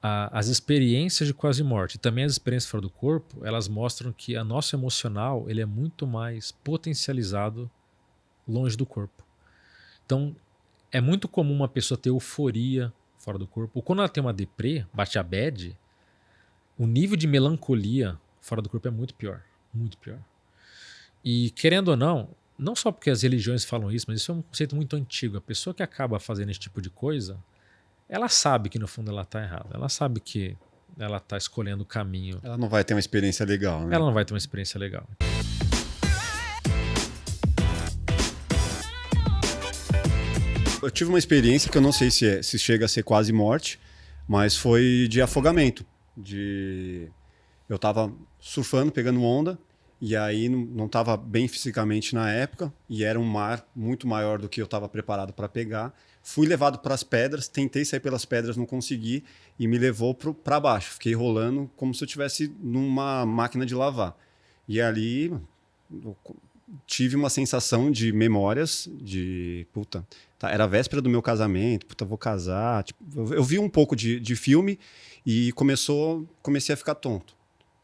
as experiências de quase morte e também as experiências fora do corpo, elas mostram que a nosso emocional ele é muito mais potencializado longe do corpo. Então, é muito comum uma pessoa ter euforia fora do corpo. Ou quando ela tem uma deprê, bate a bad, o nível de melancolia fora do corpo é muito pior. Muito pior. E querendo ou não só porque as religiões falam isso, mas isso é um conceito muito antigo. A pessoa que acaba fazendo esse tipo de coisa, ela sabe que no fundo ela está errada. Ela sabe que ela está escolhendo o caminho. Ela não vai ter uma experiência legal, né? Ela não vai ter uma experiência legal. Eu tive uma experiência que eu não sei se chega a ser quase morte, mas foi de afogamento. Eu tava surfando, pegando onda, e aí não estava bem fisicamente na época, e era um mar muito maior do que eu estava preparado para pegar. Fui levado para as pedras, tentei sair pelas pedras, não consegui, e me levou para baixo. Fiquei rolando como se eu estivesse numa máquina de lavar. E ali eu tive uma sensação de memórias de, puta, era a véspera do meu casamento, puta, vou casar. Tipo, eu vi um pouco de filme e comecei a ficar tonto.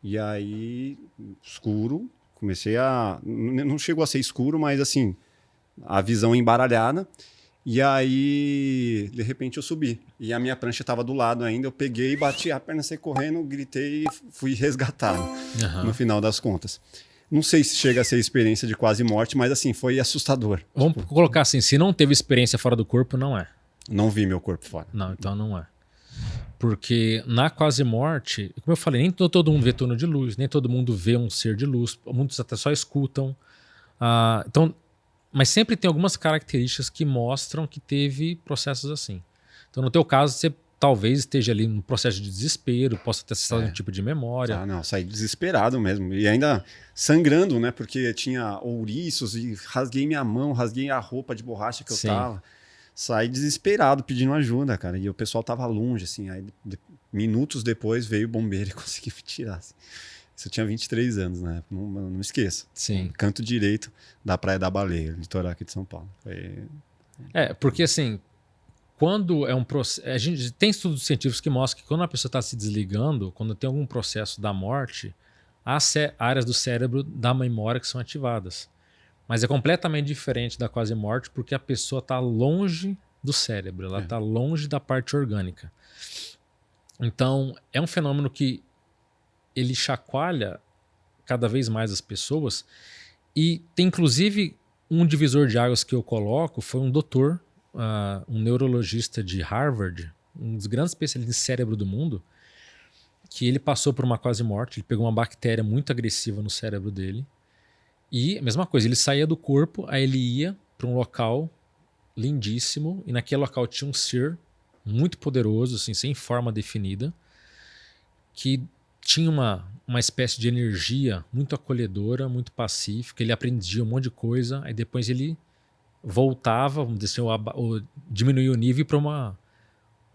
E aí, escuro, não chegou a ser escuro, mas assim, a visão embaralhada. E aí, de repente, eu subi. E a minha prancha estava do lado ainda. Eu peguei, bati a perna, saí correndo, gritei e fui resgatado, no final das contas. Não sei se chega a ser experiência de quase morte, mas assim, foi assustador. Vamos colocar assim, se não teve experiência fora do corpo, não é. Não vi meu corpo fora. Não, então não é. Porque na quase morte, como eu falei, nem todo mundo vê túnel de luz, nem todo mundo vê um ser de luz, muitos até só escutam. Então, mas sempre tem algumas características que mostram que teve processos assim. Então, no teu caso, você talvez esteja ali num processo de desespero, possa ter acessado um tipo de memória. Não, saí desesperado mesmo. E ainda sangrando, né? Porque tinha ouriços e rasguei minha mão, rasguei a roupa de borracha que eu tava. Saí desesperado pedindo ajuda, cara. E o pessoal tava longe, assim. Aí, minutos depois, veio o bombeiro e conseguiu me tirar. Assim. Isso eu tinha 23 anos, né? Não esqueça. Sim. Canto direito da Praia da Baleia, litoral aqui de São Paulo. Porque assim, quando é um processo... A gente tem estudos científicos que mostram que quando a pessoa está se desligando, quando tem algum processo da morte, há áreas do cérebro da memória que são ativadas. Mas é completamente diferente da quase morte porque a pessoa está longe do cérebro, ela está longe da parte orgânica. Então, é um fenômeno que ele chacoalha cada vez mais as pessoas e tem inclusive um divisor de águas que eu coloco, foi um doutor, um neurologista de Harvard, um dos grandes especialistas em cérebro do mundo, que ele passou por uma quase morte, ele pegou uma bactéria muito agressiva no cérebro dele. E a mesma coisa, ele saía do corpo, aí ele ia para um local lindíssimo, e naquele local tinha um ser muito poderoso, assim, sem forma definida, que tinha uma espécie de energia muito acolhedora, muito pacífica, ele aprendia um monte de coisa, aí depois ele voltava, vamos dizer, ou diminuía o nível para uma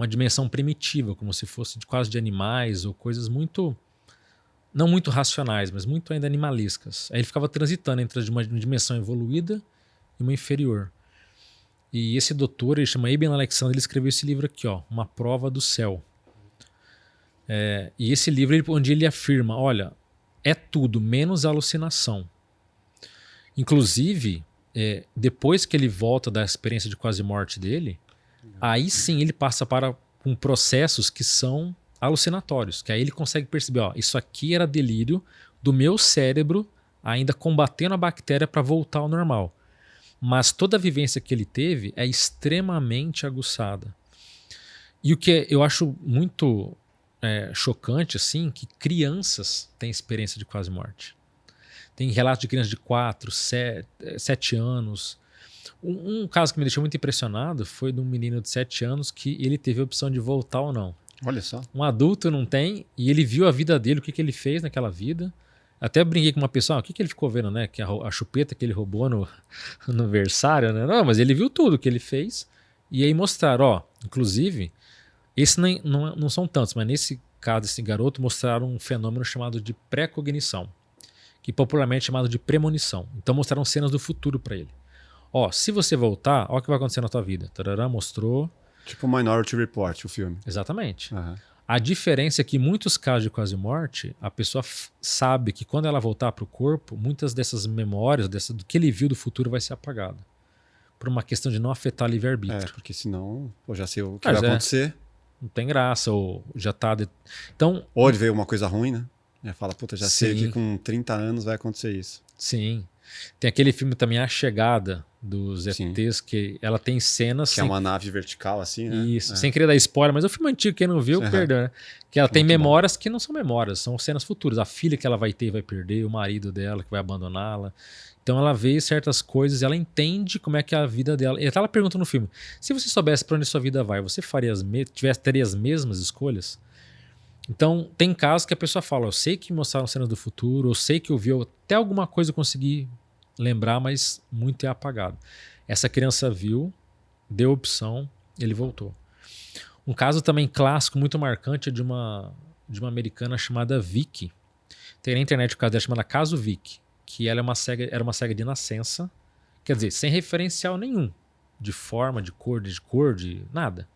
dimensão primitiva, como se fosse quase de animais ou coisas muito... não muito racionais, mas muito ainda animalescas. Aí ele ficava transitando entre uma dimensão evoluída e uma inferior. E esse doutor, ele chama Eben Alexander, ele escreveu esse livro aqui, ó, Uma Prova do Céu. E esse livro, onde ele afirma, olha, é tudo menos alucinação. Inclusive, depois que ele volta da experiência de quase morte dele, aí sim ele passa com processos que são alucinatórios, que aí ele consegue perceber, ó, isso aqui era delírio do meu cérebro ainda combatendo a bactéria para voltar ao normal. Mas toda a vivência que ele teve é extremamente aguçada. E o que eu acho muito chocante, assim, que crianças têm experiência de quase morte. Tem relatos de crianças de 4, 7 anos. Um caso que me deixou muito impressionado foi de um menino de 7 anos que ele teve a opção de voltar ou não. Olha só. Um adulto não tem, e ele viu a vida dele, o que ele fez naquela vida. Até brinquei com uma pessoa, o que ele ficou vendo, né? Que a chupeta que ele roubou no versário, né? Não, mas ele viu tudo que ele fez. E aí mostraram, ó, inclusive, esse não são tantos, mas nesse caso, esse garoto mostraram um fenômeno chamado de pré-cognição, que popularmente é chamado de premonição. Então mostraram cenas do futuro para ele. Ó, se você voltar, ó o que vai acontecer na tua vida. Tarará, mostrou. Tipo Minority Report, o filme. Exatamente. Uhum. A diferença é que em muitos casos de quase morte, a pessoa sabe que quando ela voltar para o corpo, muitas dessas memórias, do que ele viu do futuro vai ser apagado. Por uma questão de não afetar livre-arbítrio. Porque senão eu já sei o que vai acontecer. Não tem graça, ou já tá... Então, ou ele veio uma coisa ruim, né? Fala, puta, já sei sim, que com 30 anos vai acontecer isso. Sim. Tem aquele filme também, A Chegada, dos ETs, que ela tem cenas... Que é uma nave vertical, assim, né? Isso, sem querer dar spoiler, mas é um filme antigo, quem não viu, perdeu, né? Que ela tem memórias que não são memórias, são cenas futuras. A filha que ela vai ter vai perder, o marido dela que vai abandoná-la. Então ela vê certas coisas, ela entende como é que é a vida dela. E até ela pergunta no filme, se você soubesse para onde sua vida vai, você teria as mesmas escolhas? Então tem casos que a pessoa fala, eu sei que mostraram cenas do futuro, eu sei que eu vi, até alguma coisa eu consegui lembrar, mas muito é apagado. Essa criança viu, deu opção, ele voltou. Um caso também clássico, muito marcante, é de uma americana chamada Vicky. Tem na internet o caso dela chamada Caso Vicky, que ela era uma cega de nascença, quer dizer, sem referencial nenhum, de forma, de cor, de nada.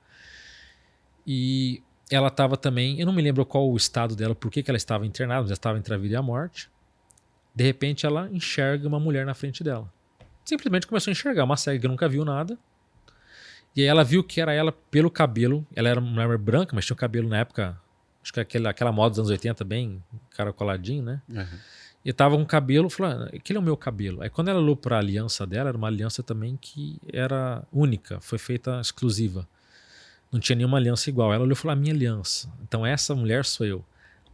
E ela estava também, eu não me lembro qual o estado dela, por que ela estava internada, já estava entre a vida e a morte. De repente ela enxerga uma mulher na frente dela. Simplesmente começou a enxergar, uma cega que nunca viu nada. E aí ela viu que era ela pelo cabelo. Ela era uma mulher branca, mas tinha o cabelo na época, acho que aquela moda dos anos 80, bem caracoladinho, né? Uhum. E tava com cabelo, falou, aquele é o meu cabelo. Aí quando ela olhou para a aliança dela, era uma aliança também que era única, foi feita exclusiva. Não tinha nenhuma aliança igual. Ela olhou e falou, a minha aliança. Então essa mulher sou eu.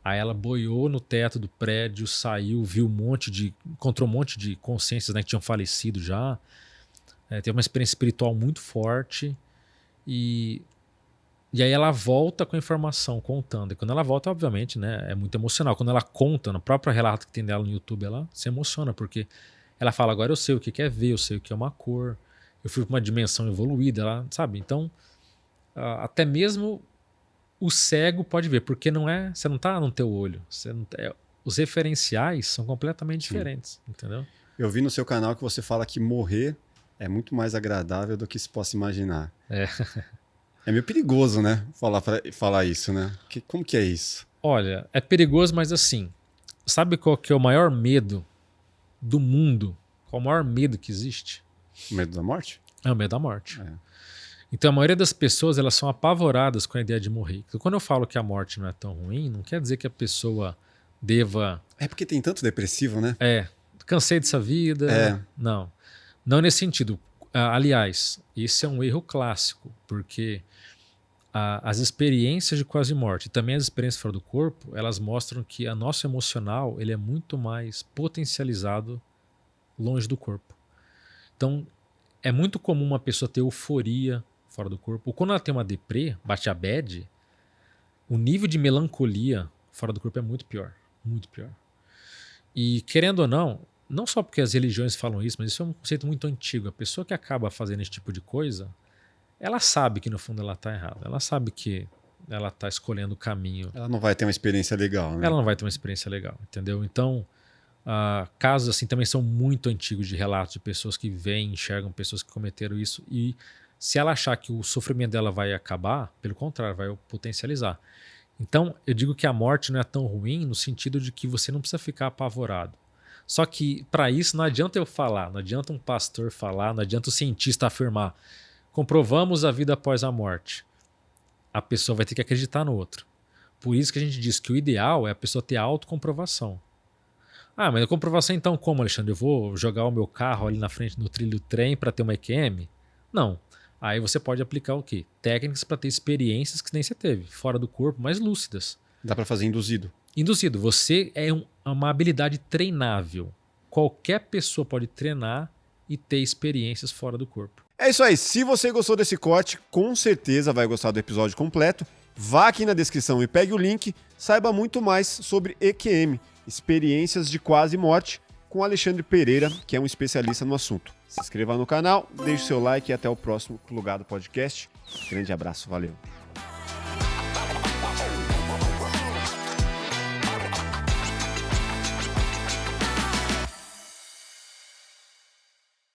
Aí ela boiou no teto do prédio, saiu, viu encontrou um monte de consciências, né, que tinham falecido já. Teve uma experiência espiritual muito forte. E aí ela volta com a informação, contando. E quando ela volta, obviamente, né, é muito emocional. Quando ela conta, no próprio relato que tem dela no YouTube, ela se emociona, porque ela fala, agora eu sei o que é ver, eu sei o que é uma cor, eu fui para uma dimensão evoluída, ela, sabe? Então, até mesmo o cego pode ver, porque você não está no teu olho. Os referenciais são completamente diferentes, entendeu? Eu vi no seu canal que você fala que morrer é muito mais agradável do que se possa imaginar. É meio perigoso, né? Falar isso, né? Como que é isso? Olha, é perigoso, mas assim, sabe qual que é o maior medo do mundo? Qual o maior medo que existe? O medo da morte? É o medo da morte. Então a maioria das pessoas, elas são apavoradas com a ideia de morrer. Então, quando eu falo que a morte não é tão ruim, não quer dizer que a pessoa deva... É porque tem tanto depressivo, né? Cansei dessa vida. Não nesse sentido. Aliás, esse é um erro clássico, porque as experiências de quase morte e também as experiências fora do corpo, elas mostram que o nosso emocional ele é muito mais potencializado longe do corpo. Então, é muito comum uma pessoa ter euforia fora do corpo. Ou quando ela tem uma deprê, bate a bad, o nível de melancolia fora do corpo é muito pior. Muito pior. E querendo ou não só porque as religiões falam isso, mas isso é um conceito muito antigo. A pessoa que acaba fazendo esse tipo de coisa, ela sabe que no fundo ela está errada. Ela sabe que ela está escolhendo o caminho. Ela não vai ter uma experiência legal, né? Ela não vai ter uma experiência legal, entendeu? Então, casos assim também são muito antigos de relatos de pessoas que veem, enxergam pessoas que cometeram isso. E se ela achar que o sofrimento dela vai acabar, pelo contrário, vai potencializar. Então, eu digo que a morte não é tão ruim no sentido de que você não precisa ficar apavorado. Só que, para isso, não adianta eu falar, não adianta um pastor falar, não adianta o cientista afirmar. Comprovamos a vida após a morte. A pessoa vai ter que acreditar no outro. Por isso que a gente diz que o ideal é a pessoa ter autocomprovação. Mas a comprovação então como, Alexandre? Eu vou jogar o meu carro ali na frente no trilho do trem para ter uma EQM? Não. Aí você pode aplicar o quê? Técnicas para ter experiências que nem você teve, fora do corpo, mais lúcidas. Dá para fazer induzido. Induzido. Você é uma habilidade treinável. Qualquer pessoa pode treinar e ter experiências fora do corpo. É isso aí. Se você gostou desse corte, com certeza vai gostar do episódio completo. Vá aqui na descrição e pegue o link. Saiba muito mais sobre EQM, experiências de quase morte, com Alexandre Pereira, que é um especialista no assunto. Se inscreva no canal, deixe seu like e até o próximo Plugado Podcast. Grande abraço, valeu.